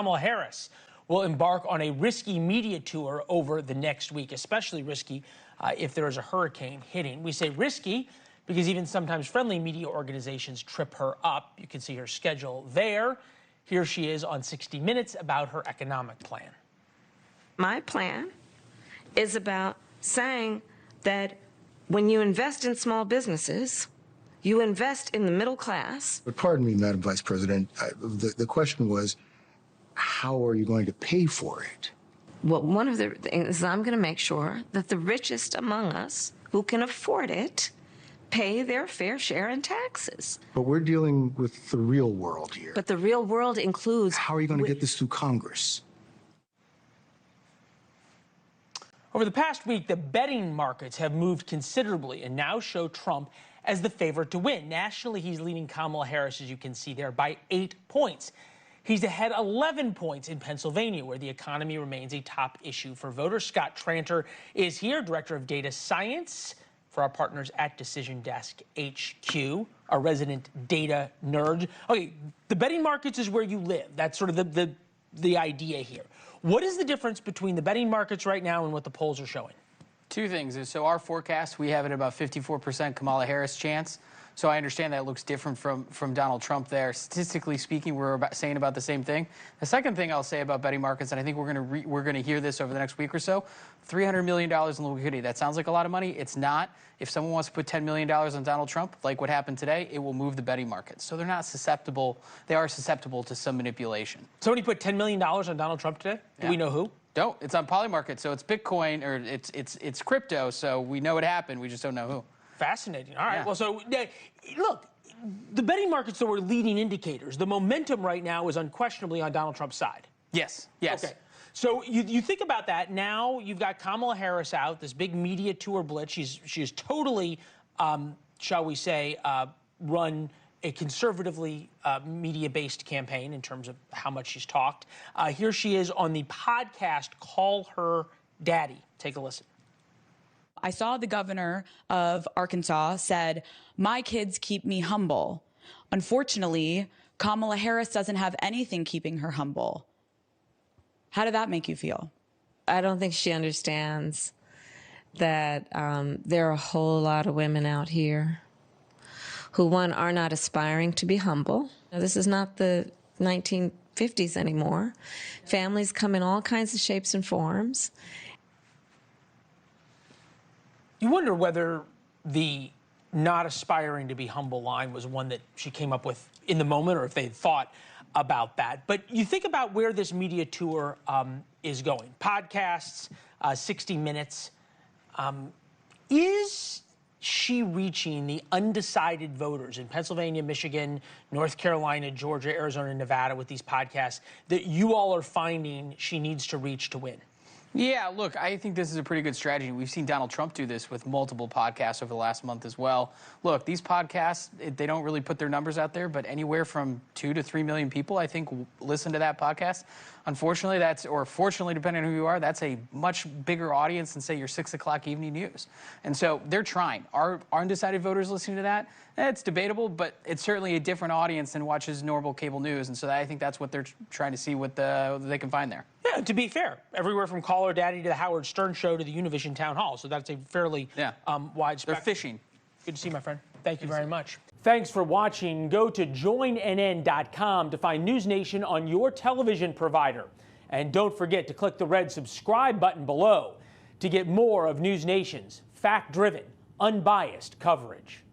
Kamala Harris will embark on a risky media tour over the next week, especially risky if there is a hurricane hitting. We say risky because even sometimes friendly media organizations trip her up. You can see her schedule there. Here she is on 60 Minutes about her economic plan. My plan is about saying that when you invest in small businesses, you invest in the middle class. But pardon me, Madam Vice President, the question was, how are you going to pay for it? Well, one of the things is I'm going to make sure that the richest among us who can afford it pay their fair share in taxes. But we're dealing with the real world here. But the real world includes... How are you going to get this through Congress? Over the past week, the betting markets have moved considerably and now show Trump as the favorite to win. Nationally, he's leading Kamala Harris, as you can see there, by 8 points. He's ahead 11 points in Pennsylvania, where the economy remains a top issue for voters. Scott Tranter is here, Director of Data Science for our partners at Decision Desk HQ, a resident data nerd. Okay, the betting markets is where you live. That's sort of the idea here. What is the difference between the betting markets right now and what the polls are showing? Two things. So our forecast, we have it about 54% Kamala Harris chance. So I understand that looks different from Donald Trump there. Statistically speaking, we're saying about the same thing. The second thing I'll say about betting markets, and I think we're gonna hear this over the next week or so, $300 million in liquidity. That sounds like a lot of money. It's not. If someone wants to put $10 million on Donald Trump, like what happened today, it will move the betting market. So they're not susceptible. They are susceptible to some manipulation. Somebody put $10 million on Donald Trump today? Do we know who? No, it's on Polymarket. So it's Bitcoin, or it's crypto. So we know it happened. We just don't know who. Fascinating. All right. Yeah. Well, so look, the betting markets, though, are leading indicators. The momentum right now is unquestionably on Donald Trump's side. Yes. Yes. Okay. So you think about that. Now you've got Kamala Harris out, this big media tour blitz. She is totally, shall we say, run a conservatively media-based campaign in terms of how much she's talked. Here she is on the podcast, Call Her Daddy. Take a listen. I saw the governor of Arkansas said, "My kids keep me humble." Unfortunately, Kamala Harris doesn't have anything keeping her humble. How did that make you feel? I don't think she understands that there are a whole lot of women out here who, one, are not aspiring to be humble. Now, this is not the 1950s anymore. Families come in all kinds of shapes and forms. You wonder whether the not aspiring to be humble line was one that she came up with in the moment, or if they had thought about that. But you think about where this media tour is going. Podcasts, 60 Minutes. Is she reaching the undecided voters in Pennsylvania, Michigan, North Carolina, Georgia, Arizona, and Nevada with these podcasts that you all are finding she needs to reach to win? Yeah, look, I think this is a pretty good strategy. We've seen Donald Trump do this with multiple podcasts over the last month as well. Look, these podcasts, they don't really put their numbers out there, but anywhere from 2 to 3 million people, I think, listen to that podcast. Unfortunately, or fortunately, depending on who you are, that's a much bigger audience than, say, your 6 o'clock evening news. And so they're trying. Are undecided voters listening to that? It's debatable, but it's certainly a different audience than watches normal cable news. And so I think that's what they're trying to see what they can find there. Yeah, to be fair, everywhere from Call Her Daddy to the Howard Stern Show to the Univision Town Hall. So that's a fairly wide spectrum. They're fishing. Good to see you, my friend. Thank you very much. Thanks for watching. Go to joinnn.com to find NewsNation on your television provider. And don't forget to click the red subscribe button below to get more of NewsNation's fact-driven, unbiased coverage.